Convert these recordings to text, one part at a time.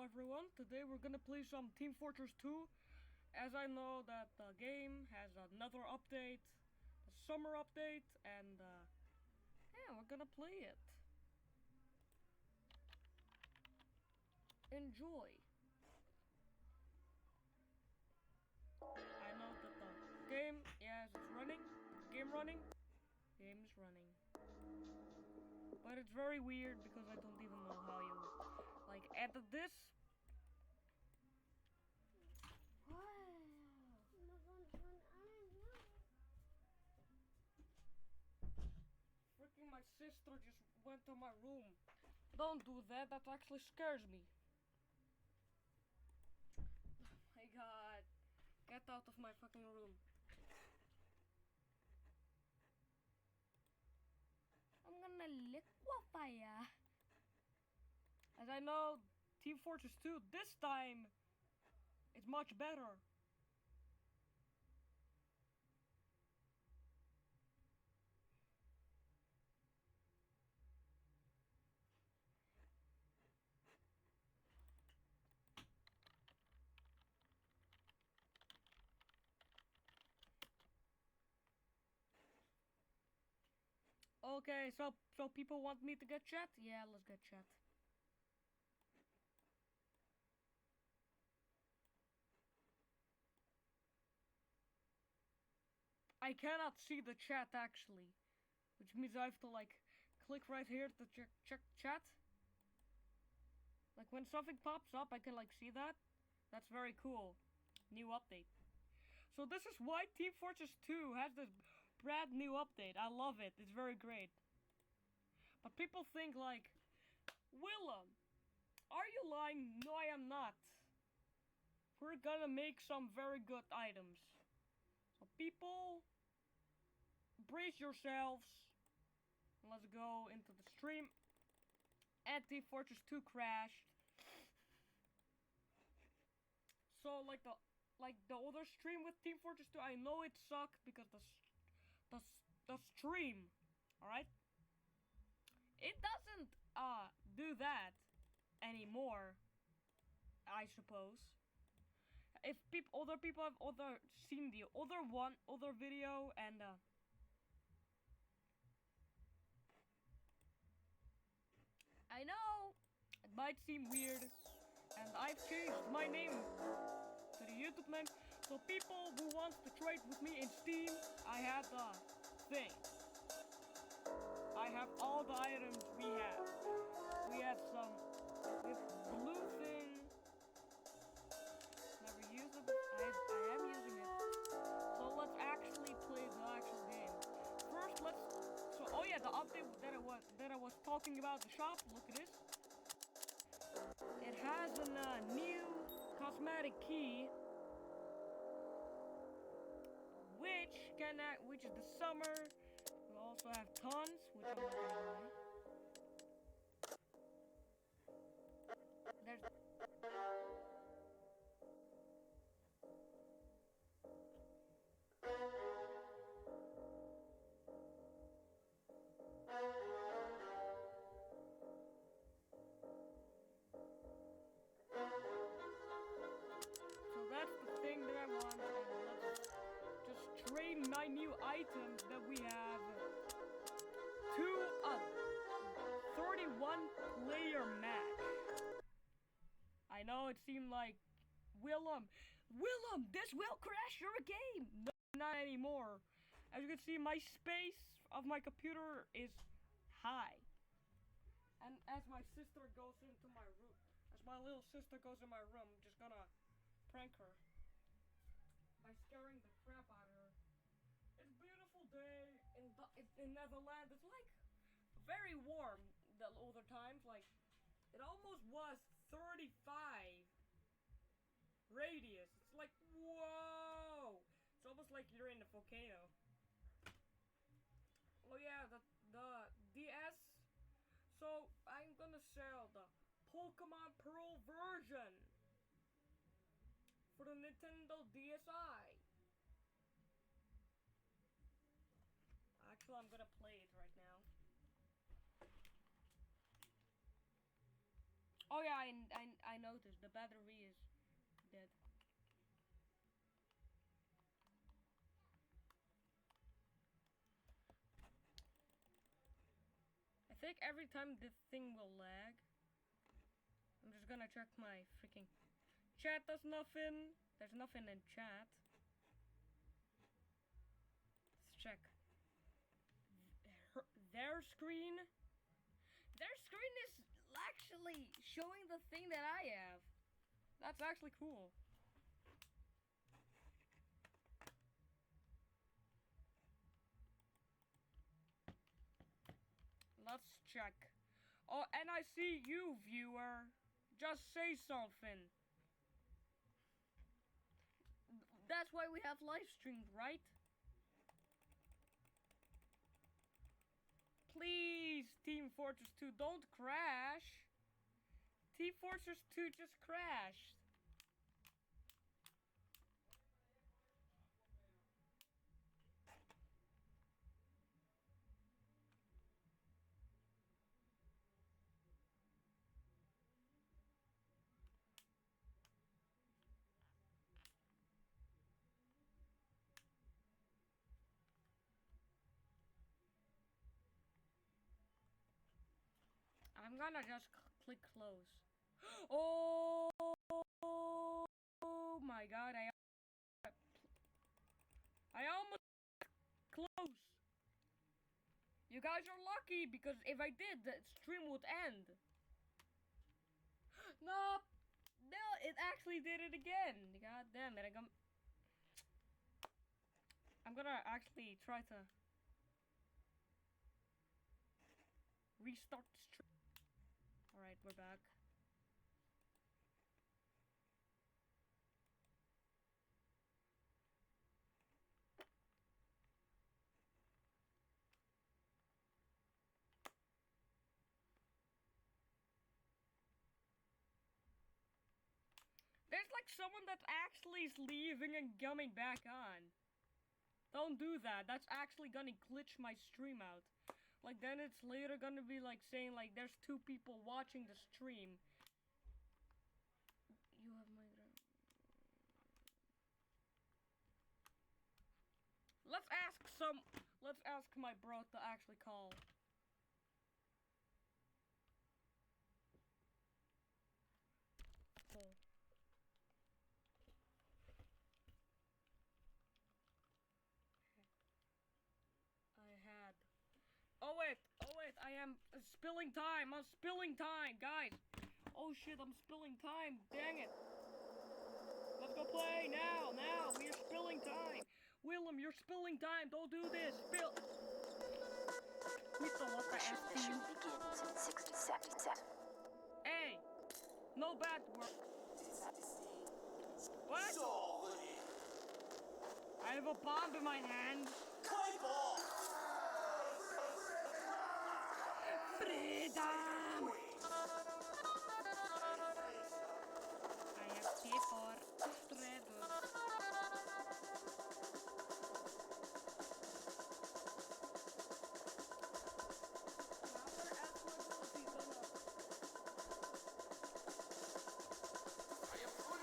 Hello everyone, today we're gonna play some Team Fortress 2. As I know that the game has another update, the summer update, and yeah, we're gonna play it. Enjoy. I know that the game, yes, it's running, game is running. But it's very weird because I don't even know how you, like, edit this. Freaking my sister just went to my room. Don't do that, that actually scares me. Oh my god. Get out of my fucking room. I'm gonna liquefy ya. As I know, Team Fortress 2 this time is much better. Okay, so people want me to get chat? Yeah, let's get chat. I cannot see the chat actually, which means I have to like click right here to check chat. Like when something pops up, I can like see that. That's very cool. New update. So this is why Team Fortress 2 has this brand new update. I love it. It's very great. But people think like, Willem, are you lying? No, I am not. We're gonna make some very good items. So people, brace yourselves. Let's go into the stream. And Team Fortress 2 crashed. So like the other stream with Team Fortress 2, I know it sucked because the stream, all right? It doesn't do that anymore, I suppose. If other people have seen the other video and I know it might seem weird, and I've changed my name to the YouTube name. So people who want to trade with me in Steam, I have the thing. I have all the items we have. We have this blue thing. Never used it. I am using it. So let's actually play the actual game. First, oh yeah, the update that I was talking about, the shop. Look at this. It has a new cosmetic key, which is the summer. We also have tons, which I'm not gonna buy. There's so that's the thing that I want, and let's just trade my new items that we have to a 31 player match. I know it seemed like, Willem, this will crash your game. No, not anymore. As you can see, my space of my computer is high. And as my sister goes into my room, as my little sister goes in my room, I'm just gonna prank her by scaring the crap out of her. It's a beautiful day in Netherlands. It's like very warm the older times. Like it almost was 35 radius. It's like, whoa! It's almost like you're in a volcano. Oh yeah, the DS. So I'm gonna sell the Pokemon Pearl version for the Nintendo DSi. Actually, I'm gonna play it right now. Oh yeah, I noticed the battery is dead. I think every time this thing will lag. I'm just gonna check my freaking chat. There's nothing. There's nothing in chat. Let's check. Their screen. Their screen is actually showing the thing that I have. That's actually cool. Let's check. Oh, and I see you, viewer. Just say something. That's why we have live streamed, right? Please, Team Fortress 2, don't crash. Team Fortress 2 just crashed. I'm gonna just click close. Oh my god, I almost close. You guys are lucky because if I did, the stream would end. No, no, it actually did it again. God damn it, I'm gonna actually try to restart the stream. Alright, we're back. There's like someone that actually is leaving and coming back on. Don't do that. That's actually gonna glitch my stream out. Like then it's later gonna be like saying like there's 2 people watching the stream. You have my Let's ask my bro to actually call. Cool. Oh wait, I am spilling time. I'm spilling time, guys. Oh shit, I'm spilling time. Dang it. Let's go play now. We are spilling time. Willem, you're spilling time. Don't do this. Spill. Mission begins in 60 seconds. Hey, no bad word. What? I have a bomb in my hand. Freedom! I have paper to shred.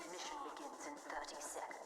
Mission begins in 30 seconds.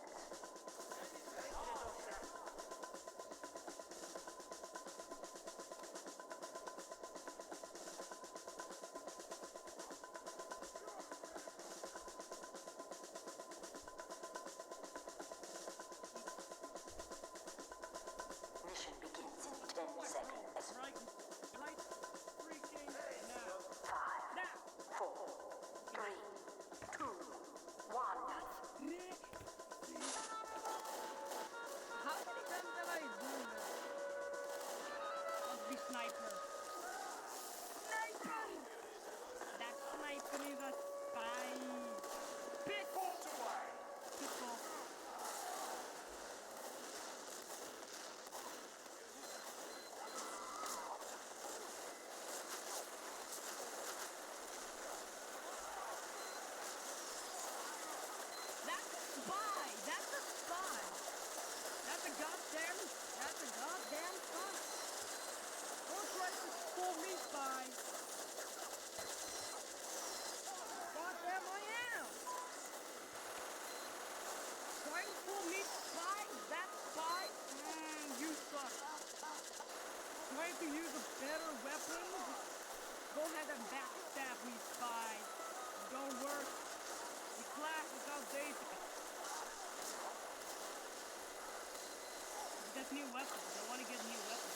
new weapons. I want to get new weapons.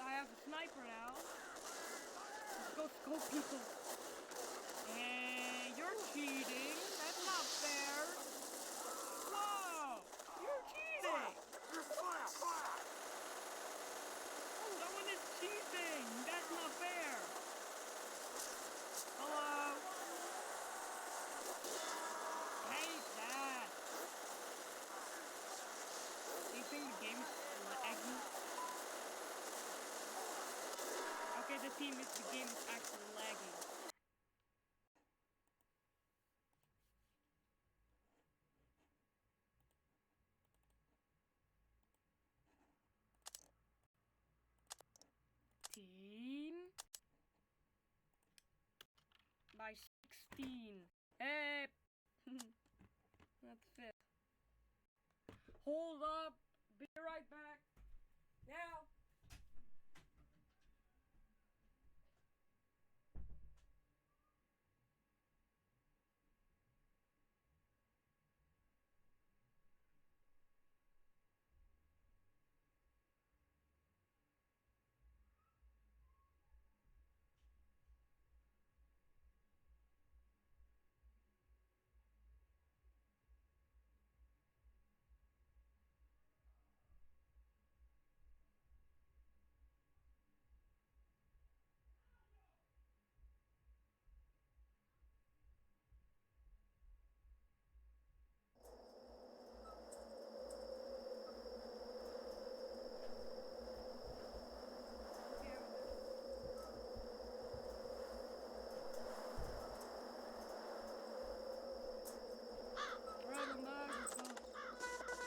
I have a sniper now. Let's go scope people. Hey, you're cheating. That's not fair. Whoa! You're cheating! Someone is cheating! That's not fair! Hello? Hate that! Do you think the game is laggy? Okay, the game is actually lagging. By 16. Hey! That's it. Hold up! Be right back! Now!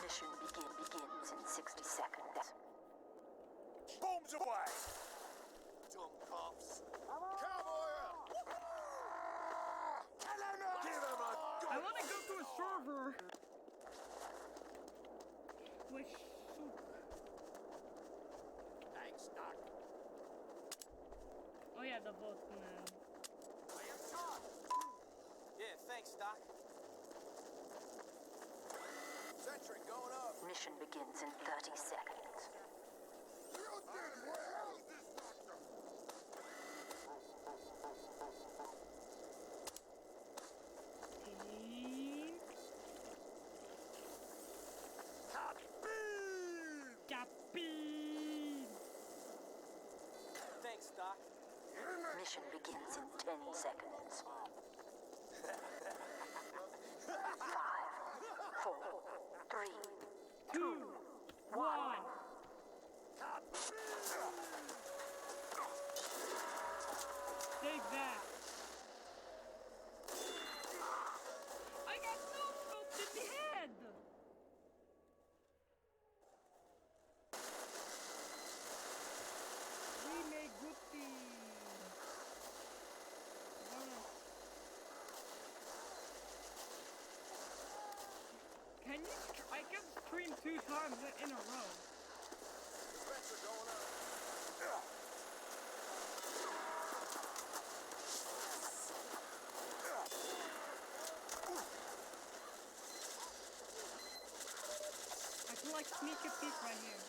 Mission begins in 60 seconds. Bombs away! Dumb pups. Cowboy up! Give him a good... I want to go to a server with soup. Thanks, Doc. Oh yeah, the vote man. I am Todd. Yeah, thanks, Doc. Sentry going up. Mission begins in 30 seconds. You did well! This doctor. Capine! Thanks, Doc. Mission begins in 10 seconds. 5, 4, 3, 2, 1. Take that. I got no scoped in the head. We made Guppy. Can you? I can stream 2 times in a row. Spencer going up. I can like sneak a peek right here.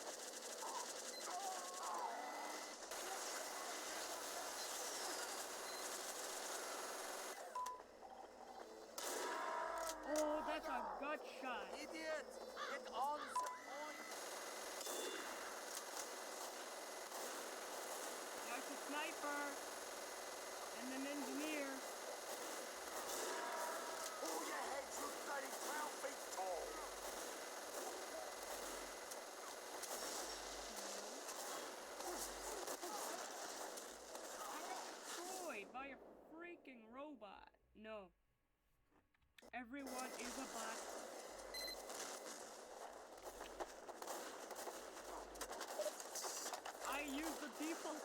Oh, that's a gut shot. Idiot! Get on the point! There's a sniper and an engineer. All your heads look bloody 12 feet tall! I got destroyed by a freaking robot. No. Everyone is a bot. I use the default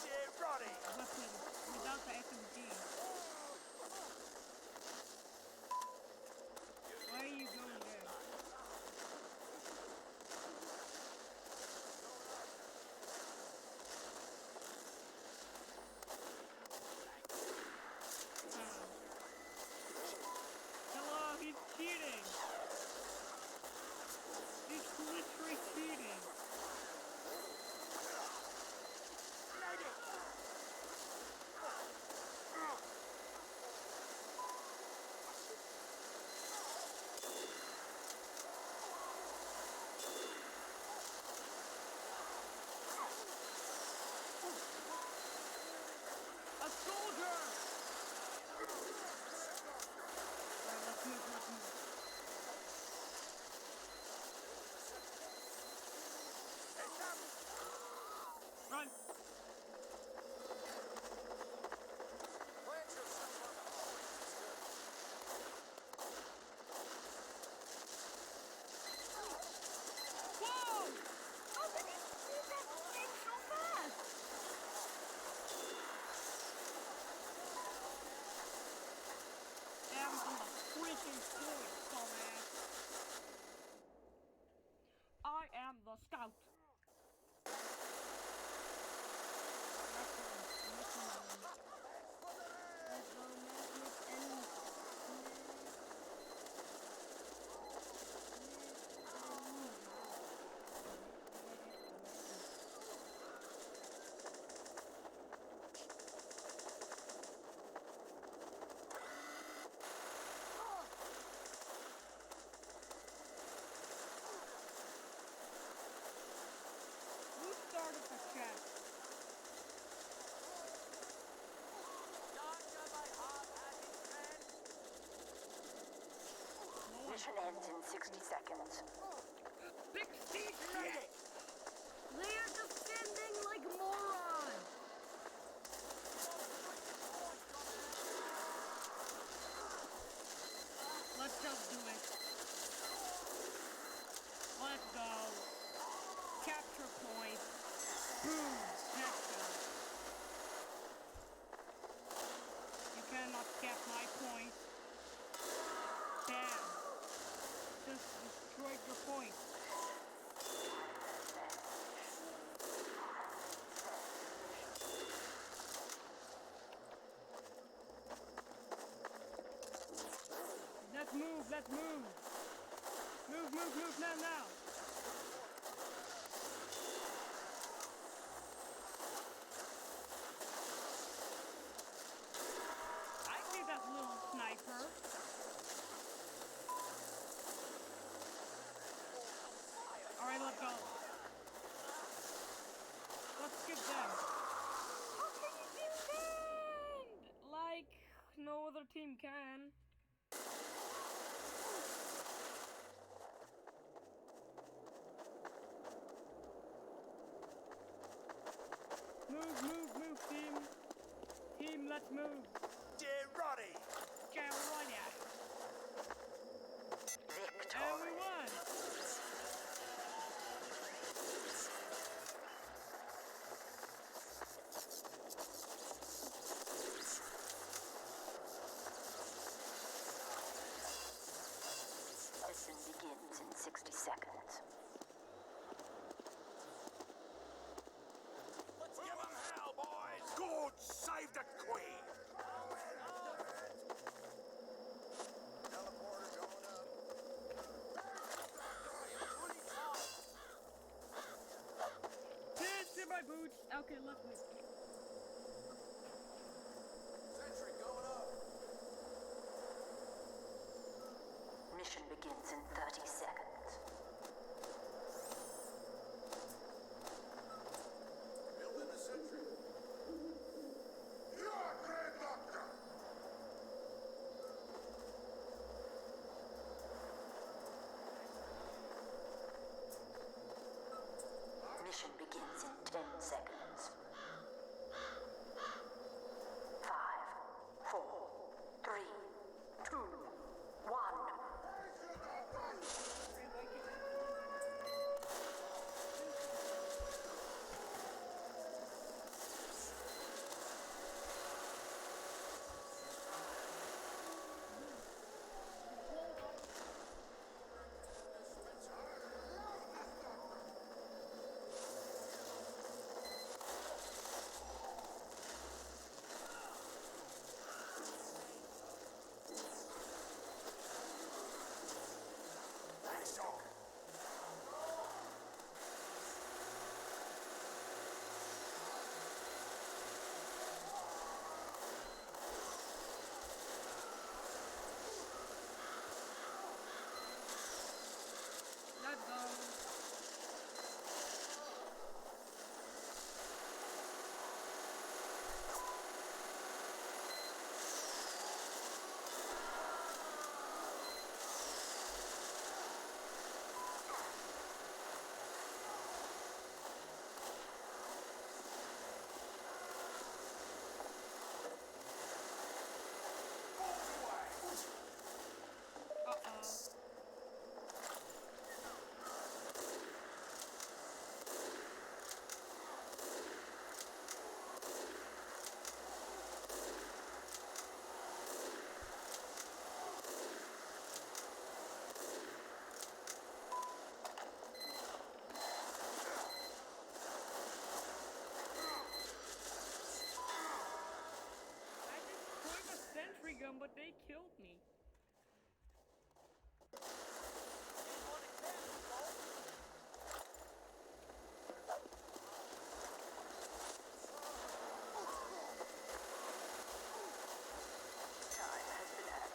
Yeah, Roddy! weapon without the SMG. Why are you going there? Mission ends in 60 seconds. 60 seconds! They are defending like morons! Let's just do it. Let's go. Capture point. Boom. Headshot. You cannot get my point. Bam. Just destroyed your point. Let's move, let's move. Move, now. I see that little sniper. Alright, let's go. Let's get them. How can you defend? Like, no other team can. Move, team. Team, let's move. Get ready! Carolina. Victory. And we won. Mission begins in 60 seconds. Let's give them hell, boys! God save the Queen! Teleporter going up. Piss in my boots. Okay, let's move. Sentry going up. Mission begins in 30 seconds. Building the sentry. Yeah, Grand Doctor! Mission begins in 10 seconds. 5, 4, 3, 2, 1. Let's go. Uh-oh. I destroyed the sentry gun, but they killed me. Time has been added.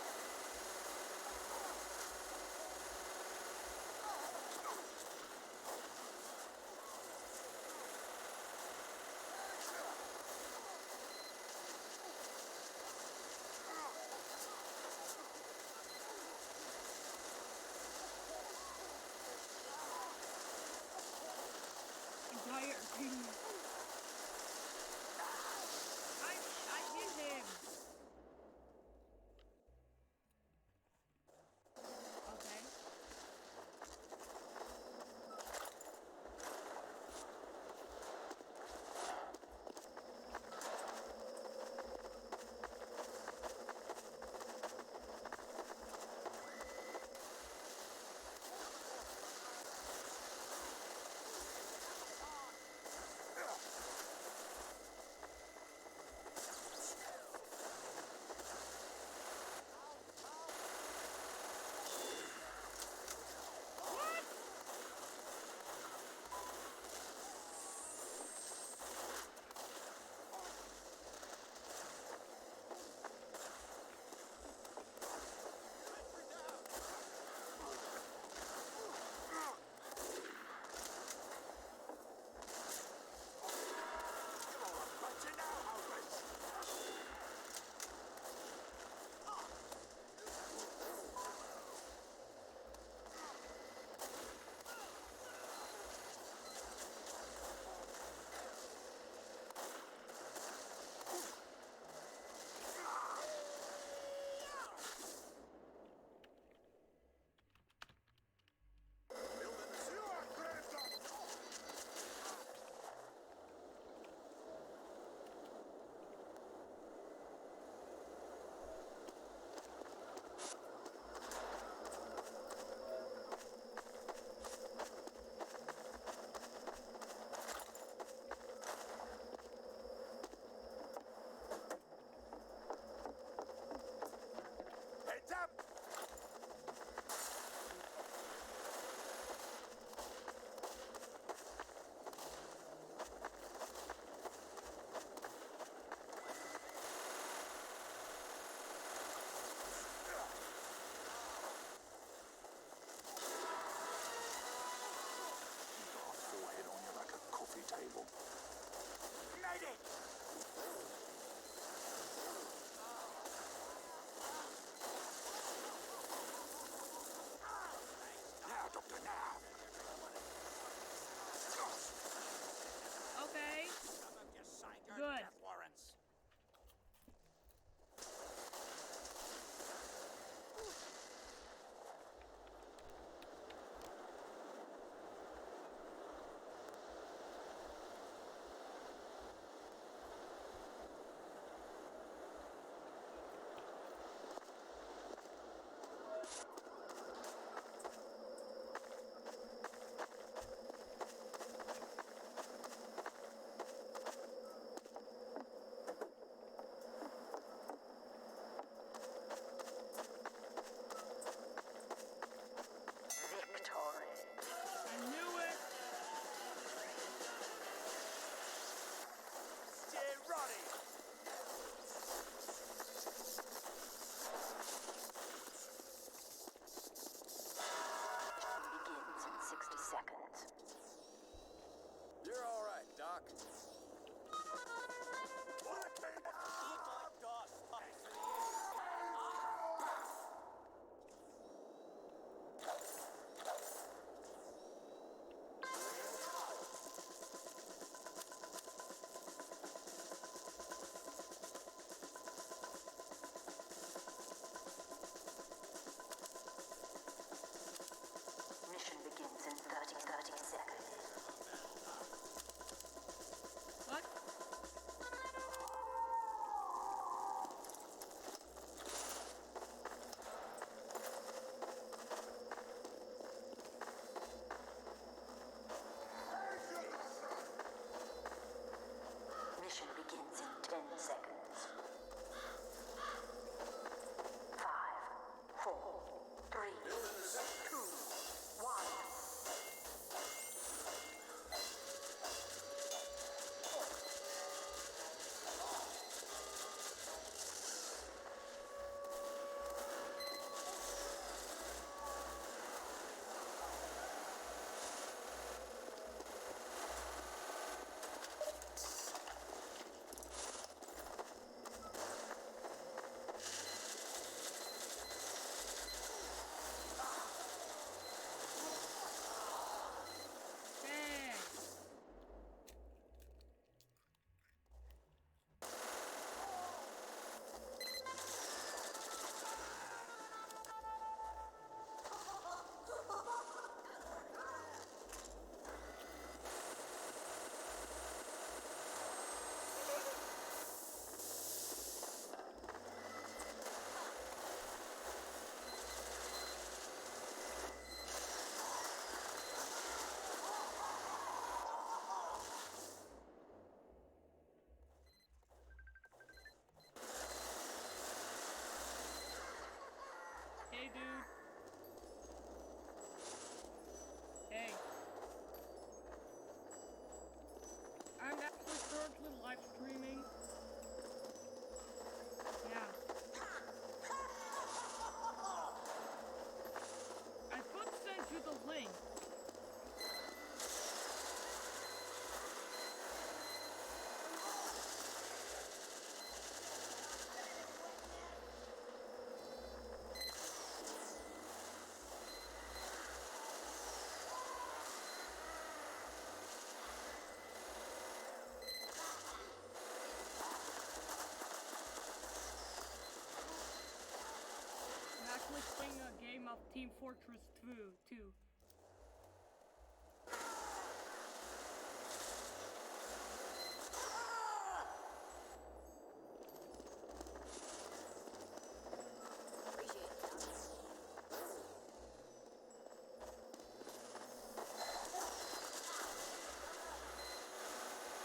of Team Fortress 2.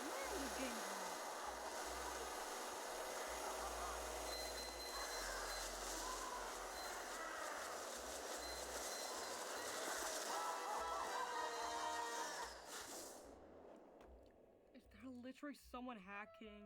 Man, this game's hard. Is there literally someone hacking?